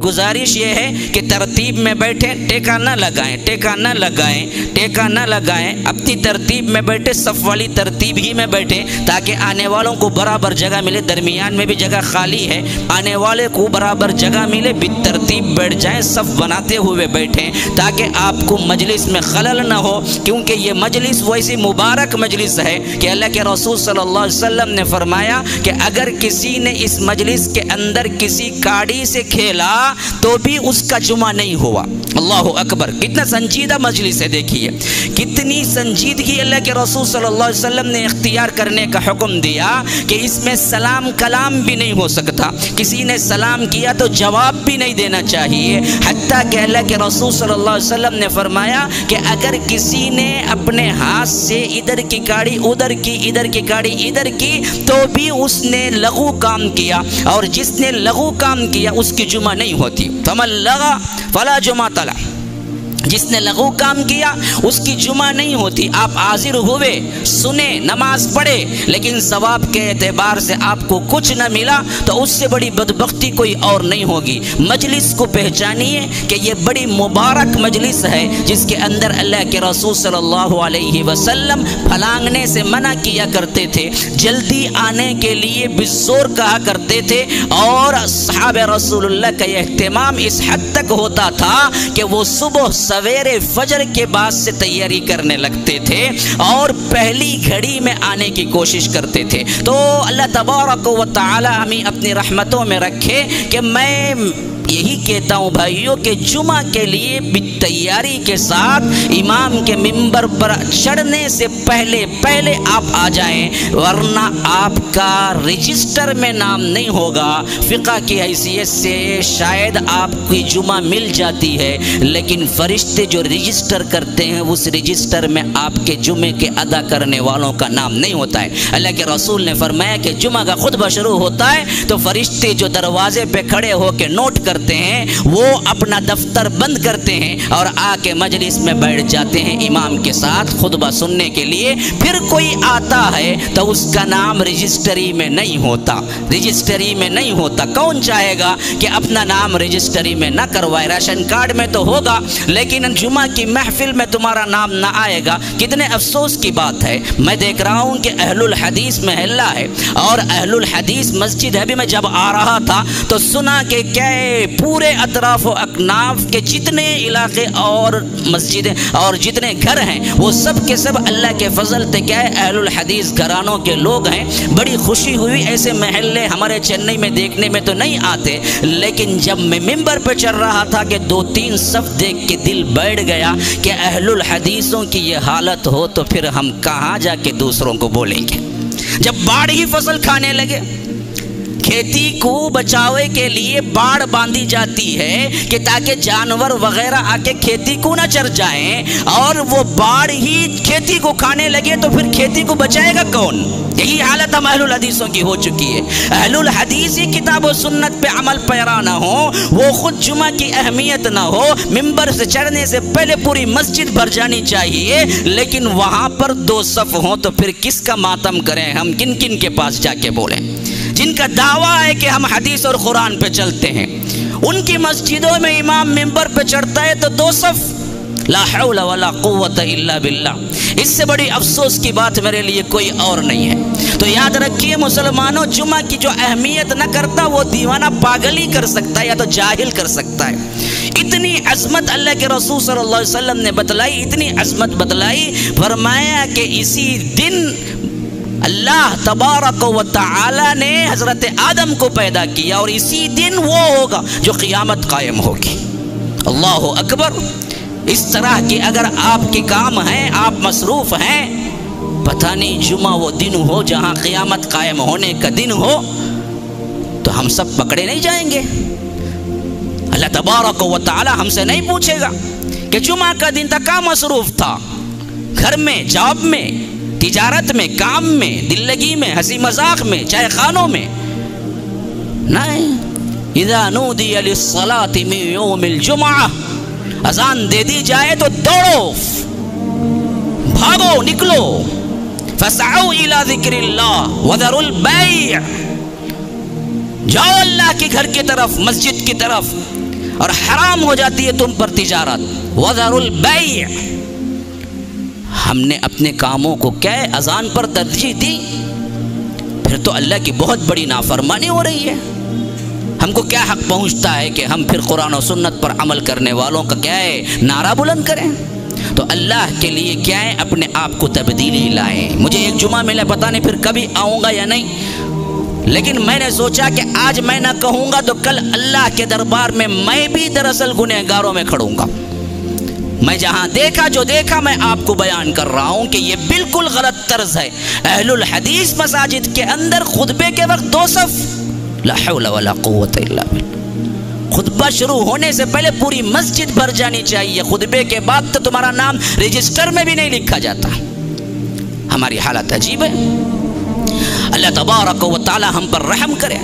गुजारिश ये है कि तरतीब में बैठें, टेका न लगाएं, टेका न लगाएं, टेका न लगाएं, अपनी तरतीब में बैठे, सफ़ वाली तरतीब ही में बैठें ताकि आने वालों को बराबर जगह मिले। दरमियान में भी जगह खाली है, आने वाले को बराबर जगह मिले, बितरतीब बैठ जाएं, सफ़ बनाते हुए बैठें ताकि आपको मजलिस में खलल न हो, क्योंकि ये मजलिस वैसी मुबारक मजलिस है कि अल्लाह के रसूल सल्लल्लाहु अलैहि वसल्लम ने फरमाया कि अगर किसी ने इस मजलिस के अंदर किसी काड़ी से खेला तो भी उसका जुमा नहीं हुआ। अल्लाह अकबर, कितना संजीदा मजलिस है। देखिए कितनी संजीदगी अल्लाह के रसूल सल्लल्लाहु अलैहि वसल्लम ने इख्तियार करने का हुक्म दिया कि इसमें सलाम कलाम भी नहीं हो सकता, किसी ने सलाम किया तो जवाब भी नहीं देना चाहिए। हत्ता कि अल्लाह के रसूल सल्लल्लाहु अलैहि वसल्लम ने फरमाया कि अगर किसी ने अपने हाथ से इधर की काड़ी उधर की, इधर की काड़ी इधर की, तो भी उसने लघु काम किया, और जिसने लघु काम किया उसकी जुमा नहीं होती। फमन लगा फला जुमा तला, जिसने लघु काम किया उसकी जुमा नहीं होती। आप हाजिर हुए, सुने, नमाज पढ़े, लेकिन सवाब के एतबार से आपको कुछ न मिला तो उससे बड़ी बदबख्ती कोई और नहीं होगी। मजलिस को पहचानिए कि ये बड़ी मुबारक मजलिस है जिसके अंदर अल्लाह के रसूल सल्लल्लाहु अलैहि वसल्लम फलांगने से मना किया करते थे, जल्दी आने के लिए बिज़ोर कहा करते थे, और सहाबे रसूलुल्लाह का एहतिमाम इस हद तक होता था कि वो सुबह सवेरे फजर के बाद से तैयारी करने लगते थे और पहली घड़ी में आने की कोशिश करते थे। तो अल्लाह तबारक व तआला हमें अपनी रहमतों में रखे कि मैं यही कहता हूँ भाइयों कि जुमा के लिए भी तैयारी के साथ इमाम के मिंबर पर चढ़ने से पहले पहले आप आ जाएं, वरना आपका रजिस्टर में नाम नहीं होगा। फ़िक़्ह की हैसियत से शायद आपकी जुमा मिल जाती है, लेकिन फरिश्ते जो रजिस्टर करते हैं उस रजिस्टर में आपके जुमे के अदा करने वालों का नाम नहीं होता है। अल्लाह के रसूल ने फरमाया कि जुमा का खुतबा शुरू होता है तो फरिश्ते जो दरवाजे पे खड़े होकर नोट करते हैं वो अपना दफ्तर बंद करते हैं और आके मजलिस में बैठ जाते हैं इमाम के साथ खुतबा सुनने के लिए। फिर कोई आता है तो उसका नाम रजिस्ट्री में नहीं होता, रजिस्ट्री में नहीं होता। कौन चाहेगा कि अपना नाम रजिस्ट्री में ना करवाए? राशन कार्ड में तो होगा लेकिन जुमा की महफिल में तुम्हारा नाम ना आएगा। कितने अफसोस की बात है। मैं देख रहा हूँ कि अहलुल हदीस महल्ला है और अहलुल हदीस मस्जिद है। भी मैं जब आ रहा था तो सुना कि क्या पूरे अतराफ अकनाफ के जितने इलाके और मस्जिदें और जितने घर हैं वो सब के सब अल्लाह के फजल से क्या है अहलुल हदीस घरानों के लोग हैं। बड़ी खुशी हुई। ऐसे महल्ले हमारे चेन्नई में देखने में तो नहीं आते, लेकिन जब मैं मिंबर पर चढ़ रहा था कि 2-3 सफ देख के दिल बैठ गया कि अहलुल हदीसों की ये हालत हो तो फिर हम कहाँ जाके दूसरों को बोलेंगे। जब बाढ़ ही फसल खाने लगे, खेती को बचावे के लिए बाड़ बांधी जाती है कि ताकि जानवर वगैरह आके खेती को ना चर जाएं, और वो बाढ़ ही खेती को खाने लगे तो फिर खेती को बचाएगा कौन? यही हालत हम अहलुल हदीसों की हो चुकी है। अहलुल हदीस ही किताब और सुन्नत पे अमल पैरा ना हो, वो खुद जुमा की अहमियत ना हो, मिंबर से चढ़ने से पहले पूरी मस्जिद भर जानी चाहिए, लेकिन वहाँ पर 2 सफ हों तो फिर किसका मातम करें? हम किन किन के पास जाके बोलें? जिनका दावा है कि हम हदीस और कुरान पे चलते हैं, उनकी मस्जिदों में इमाम मिंबर पे चढ़ता है तो 2 सफ। ला हौला वला कुव्वता इल्ला बिल्लाह। इससे बड़ी अफसोस की बात मेरे लिए कोई और नहीं है। तो याद रखिए मुसलमानों, जुमा की जो अहमियत न करता वो दीवाना पागल ही कर सकता है या तो जाहिल कर सकता है। इतनी अजमत अल्लाह के रसूल सल्लल्लाहु अलैहि वसल्लम ने बतलाई, इतनी अजमत बतलाई, फरमाया कि इसी दिन अल्लाह तबारक व तआला ने हज़रत आदम को पैदा किया और इसी दिन वो होगा जो क़ियामत कायम होगी। अल्लाह अकबर। इस तरह के अगर आपके काम हैं, आप मसरूफ़ हैं, पता नहीं जुमा वो दिन हो जहाँ क़ियामत कायम होने का दिन हो तो हम सब पकड़े नहीं जाएंगे। अल्लाह तबारक व तआला हमसे नहीं पूछेगा कि जुमा का दिन तक क्या मसरूफ़ था, घर में, जॉब में, तिजारत में, काम में, दिल लगी में, हंसी मजाक में, चाहे खानों में। नहीं, इज़ा नूदिया लिस्सलाति मिन यौमिल जुमआ, अजान दे दी जाए तो दौड़ो, भागो, निकलो। फसअू इला ज़िक्रिल्लाह वज़रुल बैअ, جاؤ اللہ کے گھر کی طرف، مسجد کی طرف، اور حرام ہو جاتی ہے تم پر تجارت۔ وَذَرُوا الْبَيْعَ، ہم نے اپنے کاموں کو کیا ہے اذان پر ترجیح دی، پھر تو اللہ کی بہت بڑی نافرمانی ہو رہی ہے۔ ہم کو کیا حق پہنچتا ہے کہ ہم پھر قرآن و سنت پر عمل کرنے والوں کا کیا ہے نعرہ بلند کریں؟ تو اللہ کے لیے کیا ہے اپنے آپ کو تبدیلی لائیں۔ مجھے ایک جمعہ ملا، پتہ نہیں پھر کبھی آؤں گا یا نہیں، لیکن میں نے سوچا کہ آج میں نہ کہوں گا تو کل اللہ کے دربار میں میں بھی دراصل گنہگاروں میں کھڑوں گا۔ میں جہاں دیکھا جو دیکھا میں آپ کو بیان کر رہا ہوں کہ یہ بالکل غلط طرز ہے۔ اہل الحدیث مساجد کے اندر خطبے کے وقت 2 صف، لا حول ولا قوت الا باللہ۔ خطبہ شروع ہونے سے پہلے پوری مسجد بھر جانی چاہیے، خطبے کے بعد تو تمہارا نام رجسٹر میں بھی نہیں لکھا جاتا۔ ہماری حالت عجیب ہے۔ اللہ تبارک و تعالی ہم پر رحم کرے۔